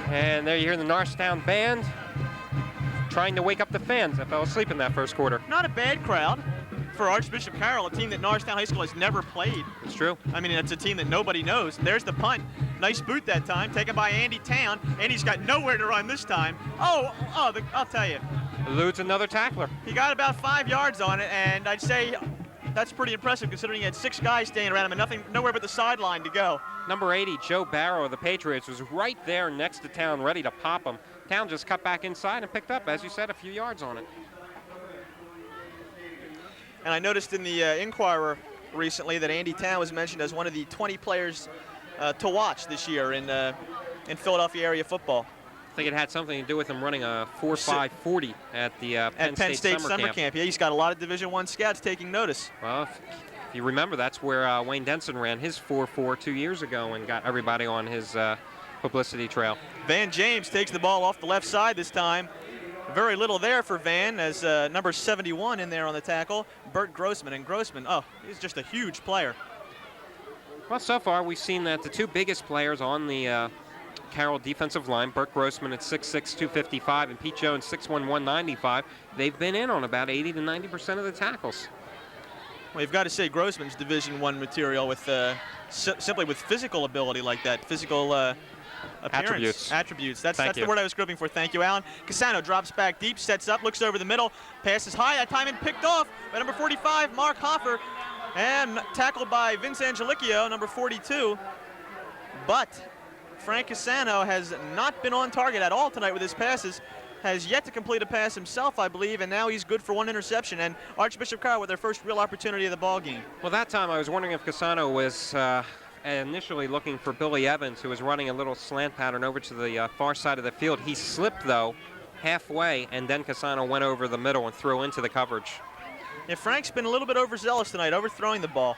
And there you hear the Norristown band trying to wake up the fans that fell asleep in that first quarter. Not a bad crowd for Archbishop Carroll, a team that Norristown High School has never played. It's true. I mean, it's a team that nobody knows. There's the punt. Nice boot that time, taken by Andy Town. Andy's got nowhere to run this time. I'll tell you. Eludes another tackler. He got about 5 yards on it, and I'd say that's pretty impressive considering he had 6 guys standing around him and nowhere but the sideline to go. Number 80, Joe Barrow of the Patriots, was right there next to Town, ready to pop him. Town just cut back inside and picked up, as you said, a few yards on it. And I noticed in the Inquirer recently that Andy Town was mentioned as one of the 20 players to watch this year in Philadelphia area football. I think it had something to do with him running a 4.5 at the Penn State summer camp. Yeah, he's got a lot of Division I scouts taking notice. Well, if you remember, that's where Wayne Denson ran his 4.4 2 years ago and got everybody on his publicity trail. Van James takes the ball off the left side this time. Very little there for Van, as number 71 in there on the tackle, Burt Grossman. And Grossman, he's just a huge player. Well, so far we've seen that the two biggest players on the Carroll defensive line, Burt Grossman at 6'6", 255, and Pete Jones 6'1", 195. They've been in on about 80 to 90% of the tackles. Well, you've got to say Grossman's Division I material with simply with physical ability like that, physical appearance. Attributes. That's the word I was groping for. Thank you, Alan. Cassano drops back deep, sets up, looks over the middle, passes high. That time and picked off by number 45, Mark Hoffer, and tackled by Vince Angelicchio, number 42. But Frank Cassano has not been on target at all tonight with his passes. Has yet to complete a pass himself, I believe, and now he's good for 1 interception. And Archbishop Carroll with their first real opportunity of the ball game. Well, that time I was wondering if Cassano was initially looking for Billy Evans, who was running a little slant pattern over to the far side of the field. He slipped, though, halfway, and then Cassano went over the middle and threw into the coverage. Yeah, Frank's been a little bit overzealous tonight, overthrowing the ball.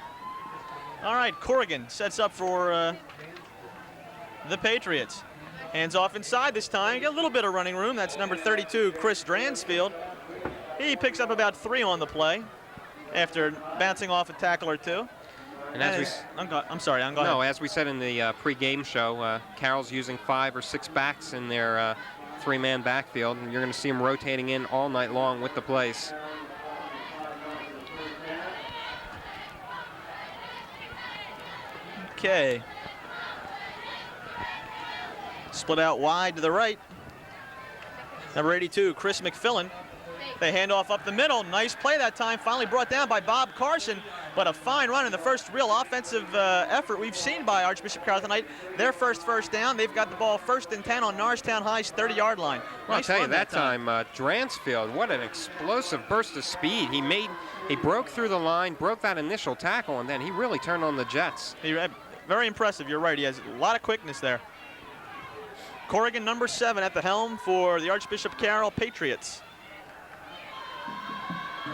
All right, Corrigan sets up for the Patriots. Hands off inside this time. Got a little bit of running room. That's number 32, Chris Dransfield. He picks up about 3 on the play after bouncing off a tackle or 2. And I'm sorry, go ahead. No, as we said in the pre-game show, Carroll's using 5 or 6 backs in their 3-man backfield, and you're going to see them rotating in all night long with the plays. Okay. Split out wide to the right. Number 82, Chris McFillin. They hand off up the middle. Nice play that time. Finally brought down by Bob Carson. But a fine run in the first real offensive effort we've seen by Archbishop Carroll tonight. Their first down. They've got the ball 1st and 10 on Norristown High's 30-yard line. Well, nice, I'll tell you, that time Dransfield, what an explosive burst of speed. He broke through the line, broke that initial tackle, and then he really turned on the jets. Very impressive. You're right. He has a lot of quickness there. Corrigan, number 7 at the helm for the Archbishop Carroll Patriots.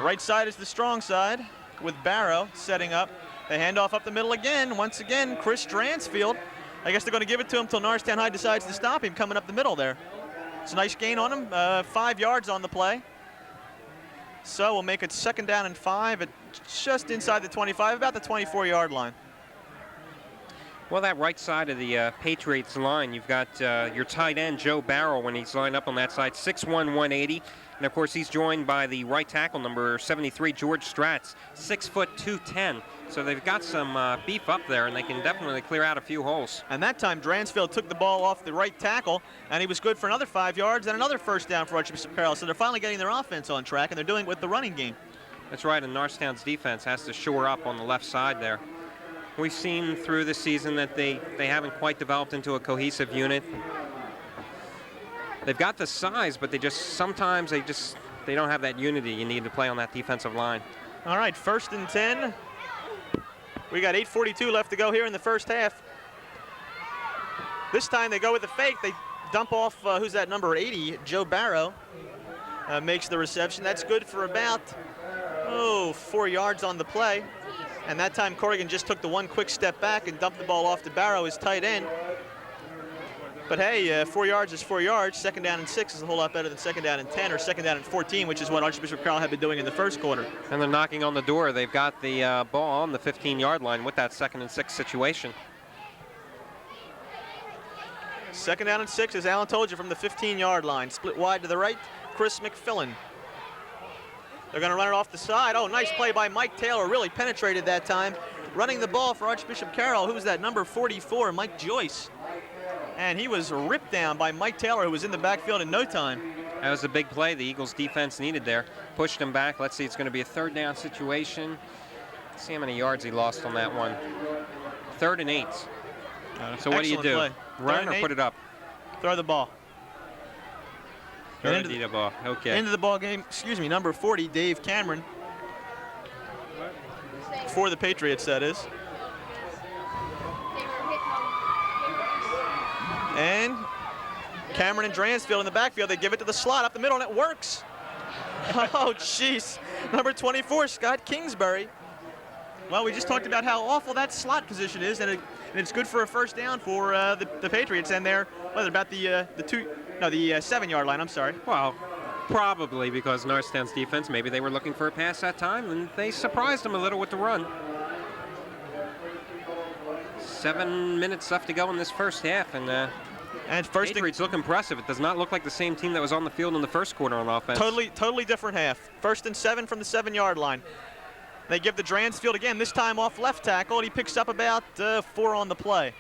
Right side is the strong side with Barrow setting up. They hand off up the middle again. Once again, Chris Dransfield. I guess they're going to give it to him until Norristown High decides to stop him coming up the middle there. It's a nice gain on him, 5 yards on the play. So we'll make it 2nd down and 5 at just inside the 25, about the 24-yard line. Well, that right side of the Patriots line, you've got your tight end, Joe Barrow, when he's lined up on that side, 6'1", 180. And, of course, he's joined by the right tackle, number 73, George Stratz, 6', 210. So they've got some beef up there, and they can definitely clear out a few holes. And that time, Dransfield took the ball off the right tackle, and he was good for another 5 yards and another 1st down for Archbishop Carroll. So they're finally getting their offense on track, and they're doing it with the running game. That's right, and Norristown's defense has to shore up on the left side there. We've seen through the season that they haven't quite developed into a cohesive unit. They've got the size, but sometimes they don't have that unity you need to play on that defensive line. All right, 1st and 10. We got 8:42 left to go here in the first half. This time they go with the fake. They dump off, who's that, number 80, Joe Barrow. Makes the reception. That's good for about, 4 yards on the play. And that time Corrigan just took the one quick step back and dumped the ball off to Barrow, his tight end. But hey, 4 yards is 4 yards. 2nd down and 6 is a whole lot better than 2nd down and 10 or 2nd down and 14, which is what Archbishop Carroll had been doing in the first quarter. And they're knocking on the door. They've got the ball on the 15-yard line with that 2nd and 6 situation. Second down and 6, as Alan told you, from the 15-yard line. Split wide to the right, Chris McFillin. They're going to run it off the side. Oh, nice play by Mike Taylor. Really penetrated that time. Running the ball for Archbishop Carroll. Who's that? Number 44, Mike Joyce. And he was ripped down by Mike Taylor, who was in the backfield in no time. That was a big play the Eagles defense needed there. Pushed him back. Let's see, it's going to be a third down situation. Let's see how many yards he lost on that one. 3rd and 8. So what do you do? Play. Run or put it up? Throw the ball. Throw the ball. Okay. Into the ball game, excuse me, number 40, Dave Cameron. For the Patriots, that is. And Cameron and Dransfield in the backfield. They give it to the slot up the middle, and it works. Oh, jeez. Number 24, Scott Kingsbury. Well, we just talked about how awful that slot position is, and it's good for a first down for the Patriots. And they're about the 7-yard line. I'm sorry. Well, probably because Norristown's defense, maybe they were looking for a pass that time, and they surprised them a little with the run. 7 minutes left to go in this first half, and Patriots look impressive. It does not look like the same team that was on the field in the first quarter on offense. Totally different half. 1st and 7 from the 7-yard line. They give the Dransfield again, this time off left tackle, and he picks up about 4 on the play.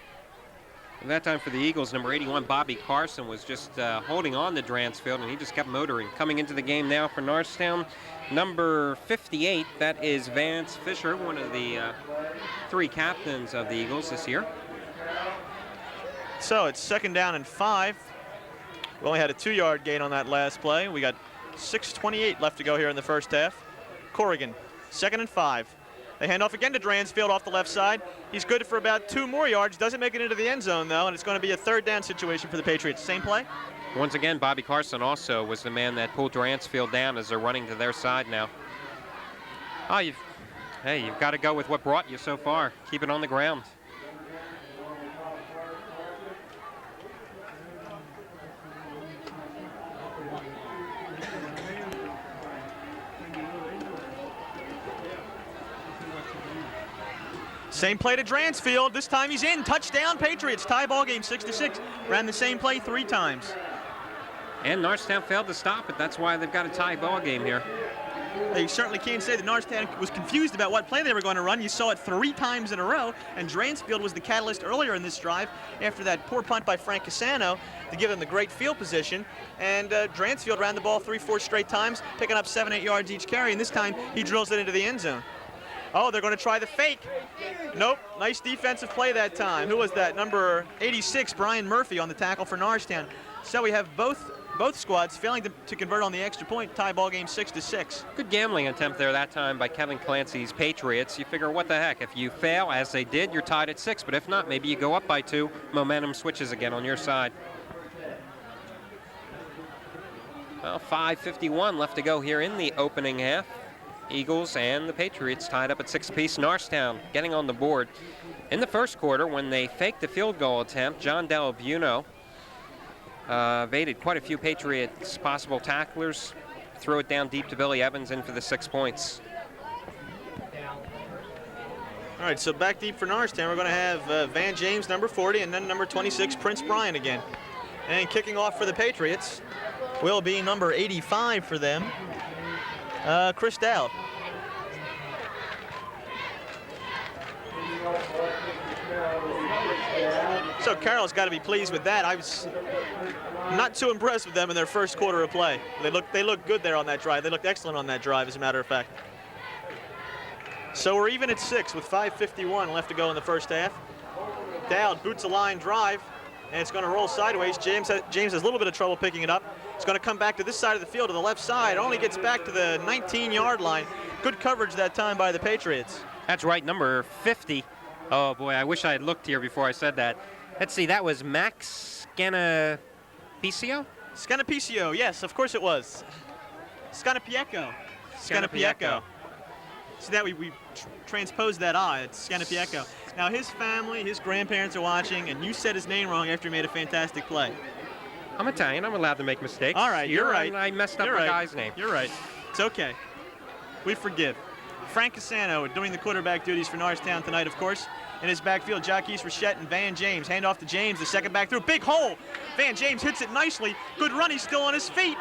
And that time for the Eagles, number 81, Bobby Carson, was just holding on to Dransfield, and he just kept motoring. Coming into the game now for Norristown, number 58, that is Vance Fisher, one of the 3 captains of the Eagles this year. So it's 2nd down and 5. We only had a 2-yard gain on that last play. We got 6:28 left to go here in the first half. Corrigan, 2nd and 5. They hand off again to Dransfield off the left side. He's good for about 2 more yards. Doesn't make it into the end zone, though, and it's going to be a 3rd down situation for the Patriots. Same play. Once again, Bobby Carson also was the man that pulled Dransfield down as they're running to their side now. Oh, you've got to go with what brought you so far. Keep it on the ground. Same play to Dransfield. This time he's in. Touchdown, Patriots. Tie ball game 6-6. Ran the same play 3 times. And Norristown failed to stop it. That's why they've got a tie ball game here. They certainly can't say that Norristown was confused about what play they were going to run. You saw it 3 times in a row, and Dransfield was the catalyst earlier in this drive after that poor punt by Frank Cassano to give them the great field position. And Dransfield ran the ball 3-4 straight times, picking up 7-8 yards each carry, and this time he drills it into the end zone. Oh, they're going to try the fake. Nope. Nice defensive play that time. Who was that? Number 86, Brian Murphy, on the tackle for Norristown. So we have both squads failing to convert on the extra point. Tie ball game 6-6. Good gambling attempt there that time by Kevin Clancy's Patriots. You figure, what the heck? If you fail, as they did, you're tied at 6. But if not, maybe you go up by 2. Momentum switches again on your side. Well, 5:51 left to go here in the opening half. Eagles and the Patriots tied up at 6 apiece. Norristown getting on the board. In the first quarter, when they faked the field goal attempt, John Delabuno evaded quite a few Patriots possible tacklers, threw it down deep to Billy Evans in for the 6 points. All right, so back deep for Norristown, we're going to have Van James, number 40, and then number 26, Prince Brian again. And kicking off for the Patriots will be number 85 for them, Chris Dowd. So Carroll's got to be pleased with that. I was not too impressed with them in their first quarter of play. They looked good there on that drive. They looked excellent on that drive, as a matter of fact. So we're even at 6 with 5:51 left to go in the first half. Dowd boots a line drive, and it's going to roll sideways. James has a little bit of trouble picking it up. It's going to come back to this side of the field, to the left side. Only gets back to the 19-yard line. Good coverage that time by the Patriots. That's right, number 50. Oh, boy, I wish I had looked here before I said that. Let's see, that was Max Scanapicio? Scanapicio, yes, of course it was. Scanapiecco. Scanapiecco. See that we transposed that I. It's Scanapiecco. Now his family, his grandparents are watching, and you said his name wrong after he made a fantastic play. I'm Italian. I'm allowed to make mistakes. All right, you're right. I messed up the guy's name. You're right. It's okay. We forgive. Frank Cassano doing the quarterback duties for Norristown tonight, of course. in his backfield. Jacques Rochette and Van James. Hand off to James, the second back through. Big hole. Van James hits it nicely. Good run. He's still on his feet.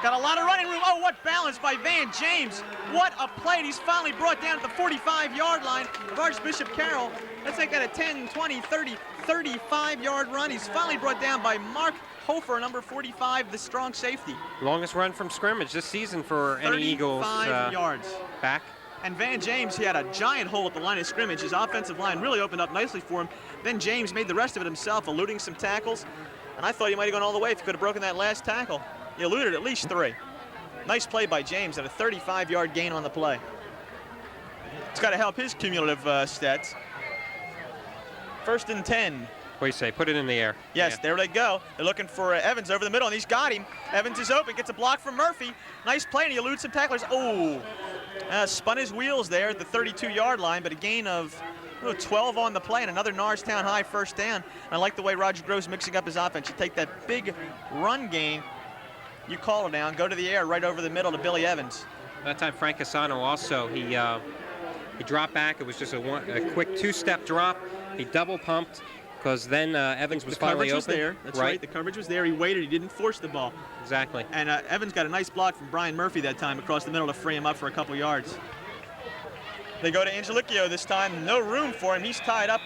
Got a lot of running room. Oh, what balance by Van James. What a play. He's finally brought down at the 45-yard line of Archbishop Carroll. Let's make that a 10, 20, 30, 35-yard run. He's finally brought down by Mark Hofer, number 45, the strong safety. Longest run from scrimmage this season for any Eagles 35 yards. Back. And Van James, he had a giant hole at the line of scrimmage. His offensive line really opened up nicely for him. Then James made the rest of it himself, eluding some tackles. And I thought he might have gone all the way if he could have broken that last tackle. He eluded at least 3. Nice play by James and a 35-yard gain on the play. It's got to help his cumulative stats. 1st and 10. What do you say? Put it in the air. Yes, there they go. They're looking for Evans over the middle, and he's got him. Evans is open, gets a block from Murphy. Nice play, and he eludes some tacklers. Oh, spun his wheels there at the 32-yard line, but a gain of 12 on the play and another Norristown high first down. And I like the way Roger Gross mixing up his offense. You take that big run gain, you call it down, go to the air right over the middle to Billy Evans. That time Frank Casano also, he dropped back. It was just a quick 2-step drop. He double pumped because then Evans was finally open. The coverage was there. That's right. The coverage was there. He waited. He didn't force the ball. Exactly. And Evans got a nice block from Brian Murphy that time across the middle to free him up for a couple yards. They go to Angelicchio this time. No room for him. He's tied up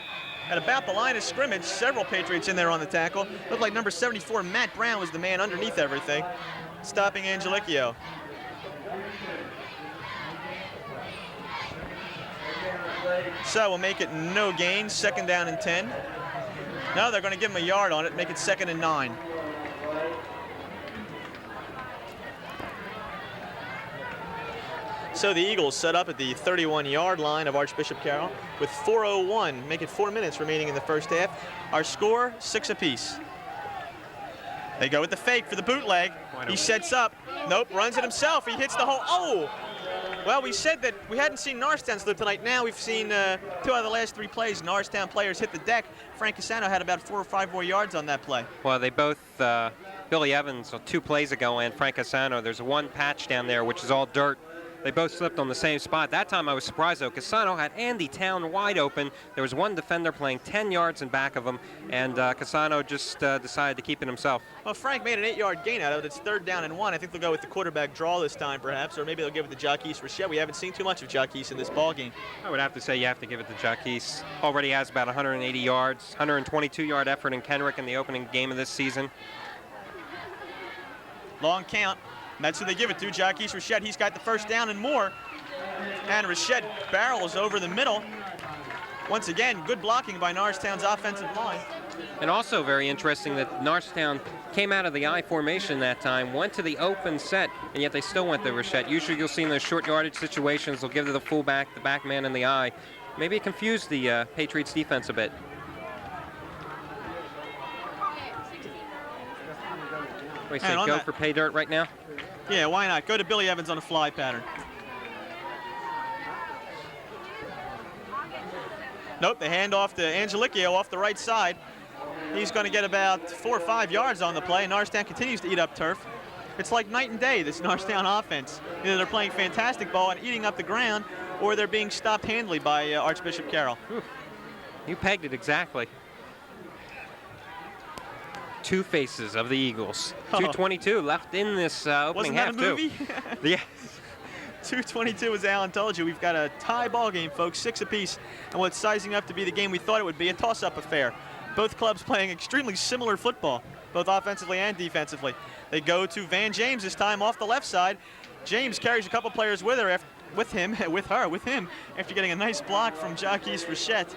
at about the line of scrimmage. Several Patriots in there on the tackle. Looked like number 74, Matt Brown, was the man underneath everything, stopping Angelicchio. So we'll make it no gain, 2nd down and 10. No, they're going to give him a yard on it, make it 2nd and 9. So the Eagles set up at the 31-yard line of Archbishop Carroll with 4:01, make it 4 minutes remaining in the first half. Our score, 6 apiece. They go with the fake for the bootleg. He sets up. Nope, runs it himself. He hits the hole. Oh! Well, we said that we hadn't seen Norristown slip tonight. Now we've seen 2 out of the last 3 plays. Norristown players hit the deck. Frank Casano had about 4 or 5 more yards on that play. Well, they both, Billy Evans 2 plays ago and Frank Casano, there's one patch down there which is all dirt. They both slipped on the same spot. That time I was surprised, though. Casano had Andy Town wide open. There was one defender playing 10 yards in back of him, and Casano just decided to keep it himself. Well, Frank made an 8-yard gain out of it. It's 3rd down and 1. I think they'll go with the quarterback draw this time, perhaps, or maybe they'll give it to Jacques Rochette. We haven't seen too much of Jacques in this ballgame. I would have to say you have to give it to Jacques. Already has about 180 yards, 122-yard effort in Kenrick in the opening game of this season. Long count. That's who they give it to, Jacques Rochette. He's got the 1st down and more. And Rochette barrels over the middle. Once again, good blocking by Norristown's offensive line. And also very interesting that Norristown came out of the I formation that time, went to the open set, and yet they still went to Rochette. Usually you'll see in those short yardage situations, they'll give to the fullback, the back man in the I. Maybe it confused the Patriots defense a bit. What do you say, go for pay dirt right now? Yeah, why not? Go to Billy Evans on a fly pattern. Nope, they hand off to Angelicchio off the right side. He's going to get about 4 or 5 yards on the play. Norristown continues to eat up turf. It's like night and day, this Norristown offense. Either they're playing fantastic ball and eating up the ground, or they're being stopped handily by Archbishop Carroll. You pegged it exactly. 2 faces of the Eagles. 2:22 left in this opening half, too. Wasn't that a movie? Yeah. 2:22, as Alan told you. We've got a tie ball game, folks, 6 apiece. And what's sizing up to be the game we thought it would be, a toss-up affair. Both clubs playing extremely similar football, both offensively and defensively. They go to Van James this time off the left side. James carries a couple players with him after getting a nice block from Jacques Rochette.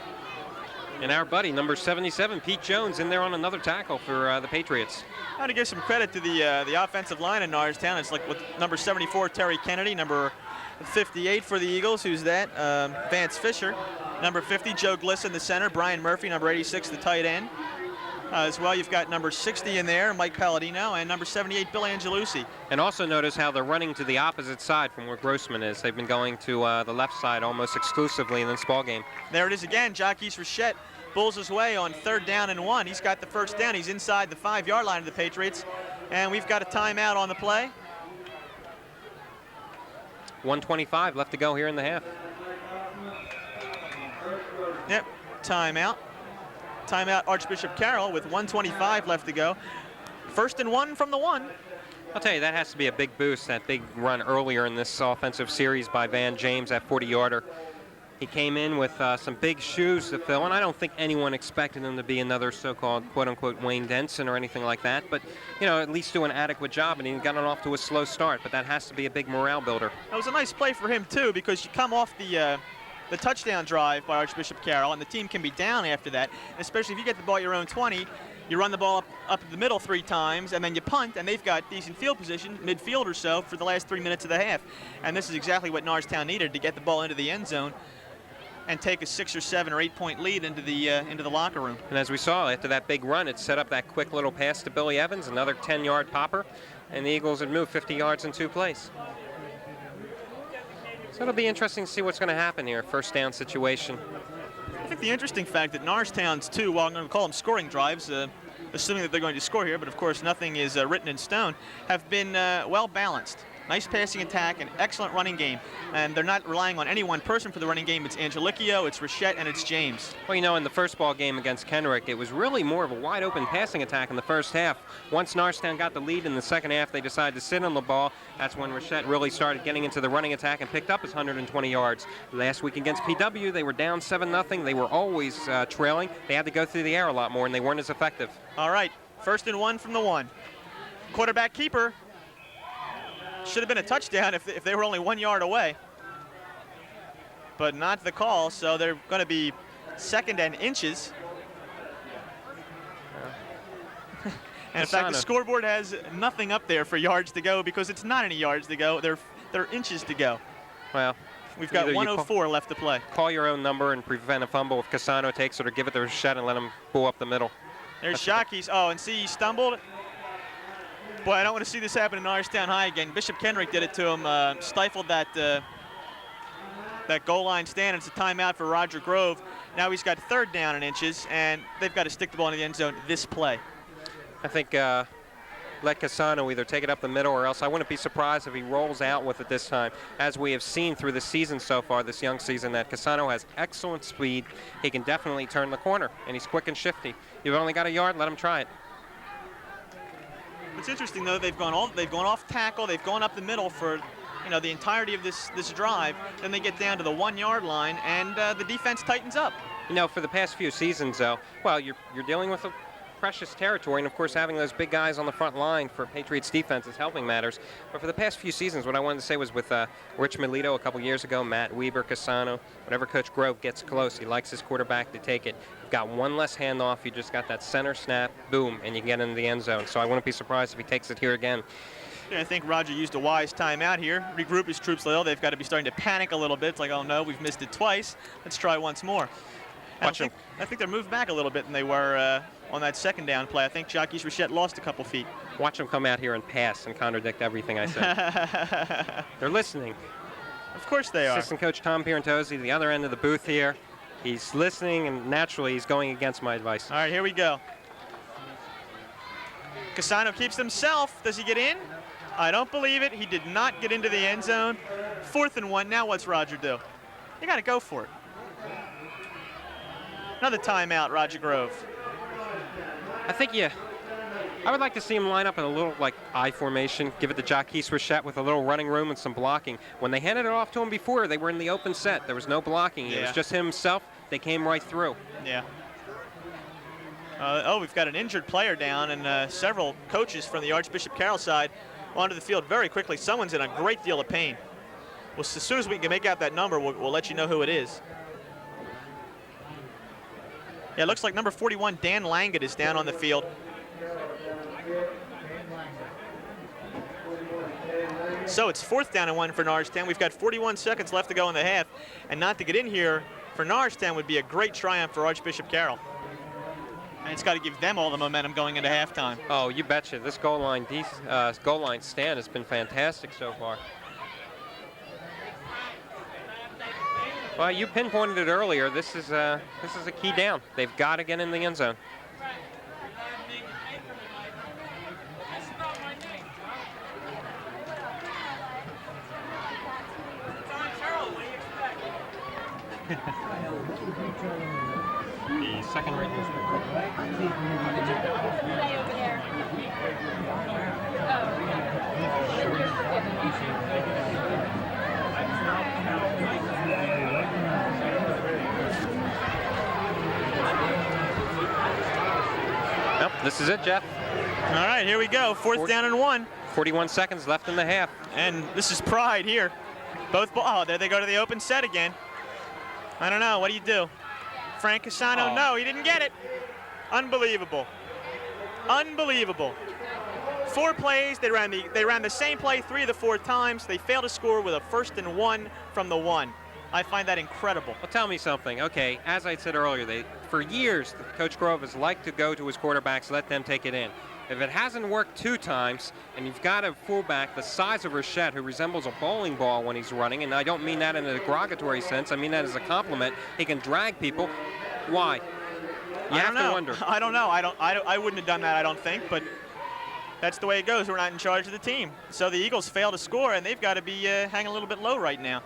And our buddy, number 77, Pete Jones, in there on another tackle for the Patriots. I want to give some credit to the offensive line in Norristown. It's like with number 74, Terry Kennedy, number 58 for the Eagles. Who's that? Vance Fisher. Number 50, Joe Glisson, the center. Brian Murphy, number 86, the tight end. As well, you've got number 60 in there, Mike Palladino, and number 78, Bill Angelucci. And also notice how they're running to the opposite side from where Grossman is. They've been going to the left side almost exclusively in this ball game. There it is again. Jacques Rochette bulls his way on 3rd down and 1. He's got the 1st down. He's inside the 5-yard line of the Patriots. And we've got a timeout on the play. 1:25 left to go here in the half. Yep. timeout. Timeout Archbishop Carroll with 1:25 left to go. 1st and 1 from the 1. I'll tell you, that has to be a big boost, that big run earlier in this offensive series by Van James, that 40-yarder. He came in with some big shoes to fill, and I don't think anyone expected him to be another so-called quote-unquote Wayne Denson or anything like that, but, you know, at least do an adequate job, and he got off to a slow start, but that has to be a big morale builder. That was a nice play for him, too, because you come off the touchdown drive by Archbishop Carroll, and the team can be down after that, and especially if you get the ball at your own 20, you run the ball up the middle 3 times, and then you punt, and they've got decent field position, midfield or so, for the last 3 minutes of the half. And this is exactly what Norristown needed to get the ball into the end zone and take a 6 or 7 or 8 point lead into the locker room. And as we saw, after that big run, it set up that quick little pass to Billy Evans, another 10-yard popper, and the Eagles had moved 50 yards in 2 plays. So it'll be interesting to see what's going to happen here, first down situation. I think the interesting fact that Norristown's 2, well, I'm going to call them scoring drives, assuming that they're going to score here, but of course nothing is written in stone, have been well balanced. Nice passing attack, an excellent running game. And they're not relying on any one person for the running game. It's Angelicchio, it's Rochette, and it's James. Well, you know, in the first ball game against Kenrick, it was really more of a wide-open passing attack in the first half. Once Norristown got the lead in the second half, they decided to sit on the ball. That's when Rochette really started getting into the running attack and picked up his 120 yards. Last week against PW, they were down 7-0. They were always trailing. They had to go through the air a lot more, and they weren't as effective. All right, 1st and 1 from the 1. Quarterback keeper. Should have been a touchdown if they were only 1 yard away. But not the call, so they're going to be 2nd and inches. And in fact, the scoreboard has nothing up there for yards to go because it's not any yards to go. They're inches to go. Well, we've got 1:04 left to play. Call your own number and prevent a fumble if Casano takes it, or give it to Rochette and let him pull up the middle. There's Shockey's. Oh, and see, he stumbled. Boy, I don't want to see this happen in Norristown High again. Bishop Kenrick did it to him, stifled that goal line stand. It's a timeout for Roger Grove. Now he's got 3rd down and inches, and they've got to stick the ball in the end zone this play. I think let Casano either take it up the middle, or else I wouldn't be surprised if he rolls out with it this time. As we have seen through the season so far, this young season, that Casano has excellent speed. He can definitely turn the corner, and he's quick and shifty. You've only got a yard, let him try it. It's interesting, though, they've gone off tackle, they've gone up the middle for, you know, the entirety of this drive. Then they get down to the 1 yard line, and the defense tightens up. You know, for the past few seasons, though, well, you're dealing with a precious territory, and of course having those big guys on the front line for Patriots defense is helping matters. But for the past few seasons, what I wanted to say was with Rich Melito a couple years ago, Matt Weber, Casano, whenever Coach Grove gets close, he likes his quarterback to take it. You've got one less handoff, you just got that center snap, boom, and you can get into the end zone. So I wouldn't be surprised if he takes it here again. Yeah, I think Roger used a wise timeout here. Regroup his troops a little. They've got to be starting to panic a little bit. It's like, oh no, we've missed it twice. Let's try once more. I think they're moved back a little bit than they were on that 2nd down play. I think Jacques Rochette lost a couple feet. Watch them come out here and pass and contradict everything I said. They're listening. Of course they are. Assistant coach Tom Pierantozzi, the other end of the booth here. He's listening, and naturally he's going against my advice. All right, here we go. Casano keeps himself. Does he get in? I don't believe it. He did not get into the end zone. 4th and 1. Now what's Roger do? You got to go for it. Another timeout, Roger Grove. I would like to see him line up in a little, like, I formation, give it to Jacques Rochette with a little running room and some blocking. When they handed it off to him before, they were in the open set. There was no blocking. Yeah. It was just himself. They came right through. Yeah. We've got an injured player down, and several coaches from the Archbishop Carroll side onto the field very quickly. Someone's in a great deal of pain. Well, as soon as we can make out that number, we'll let you know who it is. Yeah, it looks like number 41, Dan Langat, is down on the field. So it's 4th down and 1 for Norristown. We've got 41 seconds left to go in the half. And not to get in here for Norristown would be a great triumph for Archbishop Carroll. And it's got to give them all the momentum going into halftime. Oh, you betcha. This goal line stand has been fantastic so far. Well, you pinpointed it earlier. This is a key down. They've got to get in the end zone. The second right Yep, this is it, Jeff. All right, here we go. Fourth down and 1. 41 seconds left in the half. And this is pride here. Both oh, there they go to the open set again. I don't know. What do you do? Frank Cassano, no, he didn't get it. Unbelievable. Unbelievable. 4 plays. They ran the same play 3 of the 4 times. They failed to score with a 1st and 1 from the 1. I find that incredible. Well, tell me something. Okay, as I said earlier, for years, Coach Grove has liked to go to his quarterbacks, let them take it in. If it hasn't worked 2 times, and you've got a fullback the size of Rochette who resembles a bowling ball when he's running, and I don't mean that in a derogatory sense, I mean that as a compliment, he can drag people. Why? You have to wonder. I don't know. I wouldn't have done that, I don't think, but that's the way it goes. We're not in charge of the team. So the Eagles fail to score, and they've got to be hanging a little bit low right now.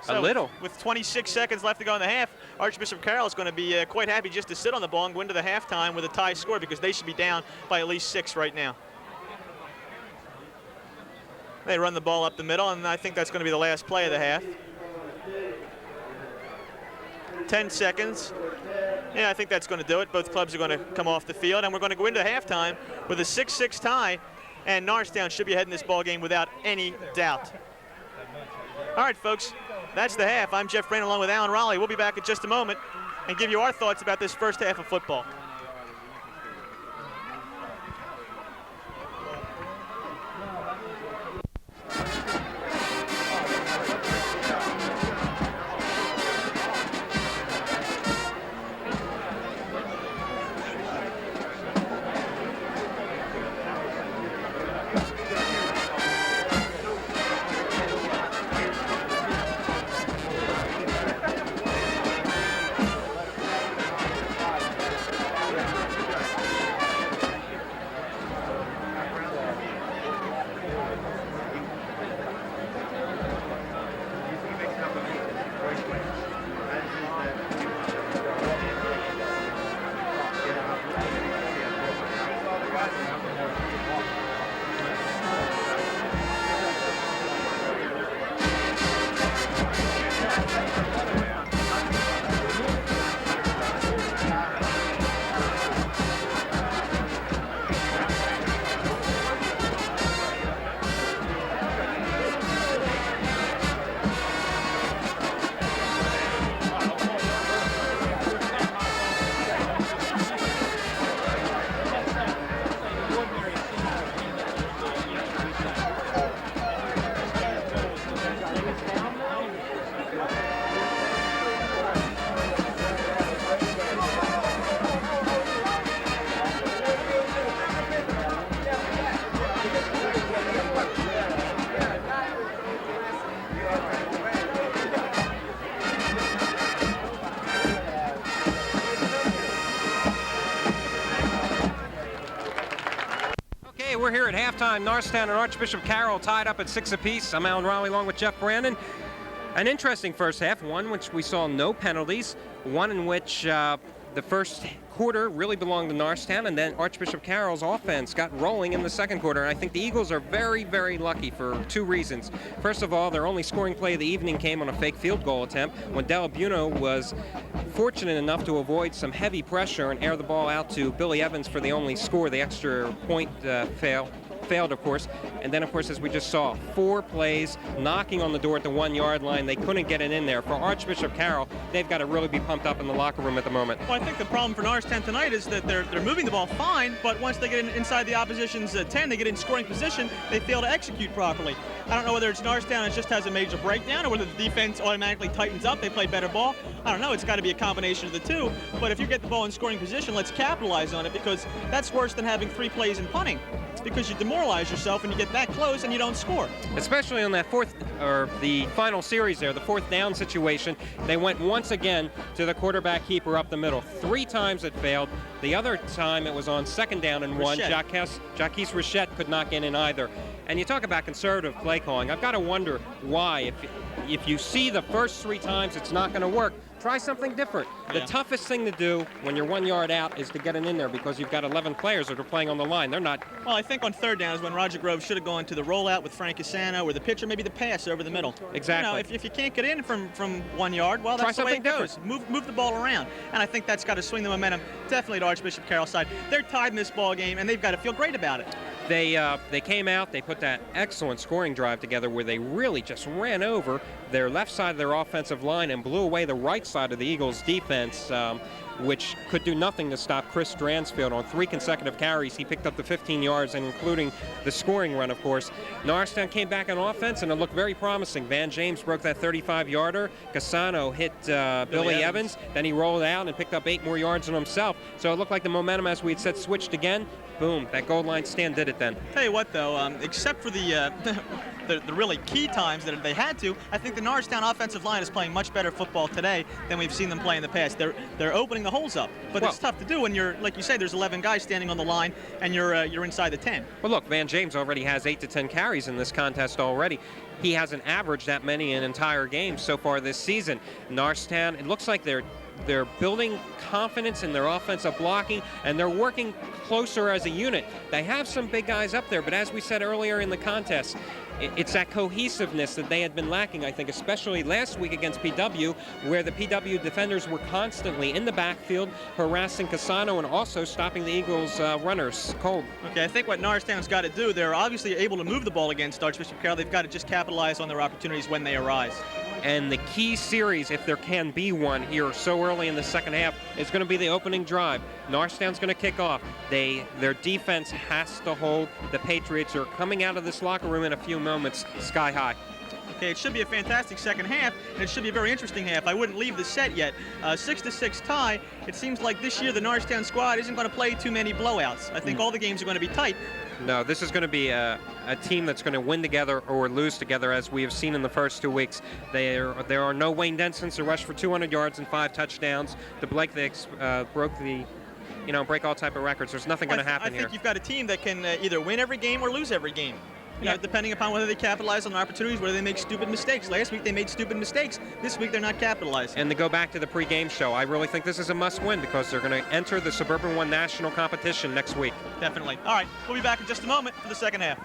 So a little. With 26 seconds left to go in the half, Archbishop Carroll is going to be quite happy just to sit on the ball and go into the halftime with a tie score because they should be down by at least 6 right now. They run the ball up the middle, and I think that's going to be the last play of the half. 10 seconds. Yeah, I think that's going to do it. Both clubs are going to come off the field, and we're going to go into halftime with a 6-6 tie, and Norristown should be heading this ball game without any doubt. All right, folks, that's the half. I'm Jeff Brand along with Alan Raleigh. We'll be back in just a moment and give you our thoughts about this first half of football. We're here at halftime. Norristown and Archbishop Carroll tied up at 6 apiece. I'm Alan Raleigh along with Jeff Brandon. An interesting first half, one in which we saw no penalties, one in which the first quarter really belonged to Norristown, and then Archbishop Carroll's offense got rolling in the second quarter. And I think the Eagles are very, very lucky for 2 reasons. First of all, their only scoring play of the evening came on a fake field goal attempt when Delabuno was fortunate enough to avoid some heavy pressure and air the ball out to Billy Evans for the only score. The extra point failed, of course. And then, of course, as we just saw, 4 plays knocking on the door at the 1-yard line. They couldn't get it in there. For Archbishop Carroll, they've got to really be pumped up in the locker room at the moment. Well, I think the problem for Norristown tonight is that they're moving the ball fine, but once they get inside the opposition's 10, they get in scoring position, they fail to execute properly. I don't know whether it's Norristown that just has a major breakdown or whether the defense automatically tightens up, they play better ball. I don't know, it's got to be a combination of the two, but if you get the ball in scoring position, let's capitalize on it, because that's worse than having 3 plays in punting, because you demoralize yourself and you get that close and you don't score. Especially on that the final series there, the 4th down situation, they went once again to the quarterback keeper up the middle. 3 times it failed. The other time it was on 2nd down and 1. Jacques Rochette could not get in either. And you talk about conservative play calling. I've got to wonder why. If you see the first 3 times it's not going to work, Try something different. The Yeah. toughest thing to do when you're 1 yard out is to get it in there because you've got 11 players that are playing on the line. They're not. Well, I think on third down is when Roger Grove should have gone to the rollout with Frank Casano or the pitch or maybe the pass over the middle. Exactly. You know, if you can't get in from 1 yard, well, that's the way it goes. Move the ball around. And I think that's got to swing the momentum definitely to Archbishop Carroll's side. They're tied in this ball game, and they've got to feel great about it. They came out, they put that excellent scoring drive together where they really just ran over their left side of their offensive line and blew away the right side of the Eagles' defense, which could do nothing to stop Chris Dransfield. On 3 consecutive carries, he picked up the 15 yards, and including the scoring run, of course. Norristown came back on offense, and it looked very promising. Van James broke that 35-yarder. Casano hit Billy Evans. Then he rolled out and picked up 8 more yards on himself. So it looked like the momentum, as we had said, switched again. Boom, that goal line stand did it then. Tell you what, though, except for the really key times that they had to, I think the Norristown offensive line is playing much better football today than we've seen them play in the past. They're opening the holes up, but it's tough to do when you're, like you say, there's 11 guys standing on the line and you're inside the 10. Well, look, Van James already has 8 to 10 carries in this contest already. He hasn't averaged that many in entire games so far this season. Norristown, it looks like they're building confidence in their offensive blocking, and they're working closer as a unit. They have some big guys up there, but as we said earlier in the contest, it's that cohesiveness that they had been lacking, I think, especially last week against PW, where the PW defenders were constantly in the backfield, harassing Casano and also stopping the Eagles' runners cold. Okay, I think what Norristown's got to do, they're obviously able to move the ball against Archbishop Carroll. They've got to just capitalize on their opportunities when they arise. And the key series, if there can be one here so early in the second half, is going to be the opening drive. Norristown's going to kick off. Their defense has to hold. The Patriots are coming out of this locker room in a few moments sky high. Okay, it should be a fantastic second half, and it should be a very interesting half. I wouldn't leave the set yet. 6-6 tie. It seems like this year the Norristown squad isn't going to play too many blowouts. I think all the games are going to be tight. No, this is going to be a team that's going to win together or lose together, as we have seen in the first 2 weeks. There are no Wayne Densons to rush for 200 yards and 5 touchdowns. To Blake, they broke all type of records. There's nothing going to happen here. I think you've got a team that can either win every game or lose every game. You know, depending upon whether they capitalize on their opportunities, whether they make stupid mistakes. Last week they made stupid mistakes. This week they're not capitalizing. And to go back to the pregame show, I really think this is a must-win because they're going to enter the Suburban One National competition next week. Definitely. All right, we'll be back in just a moment for the second half.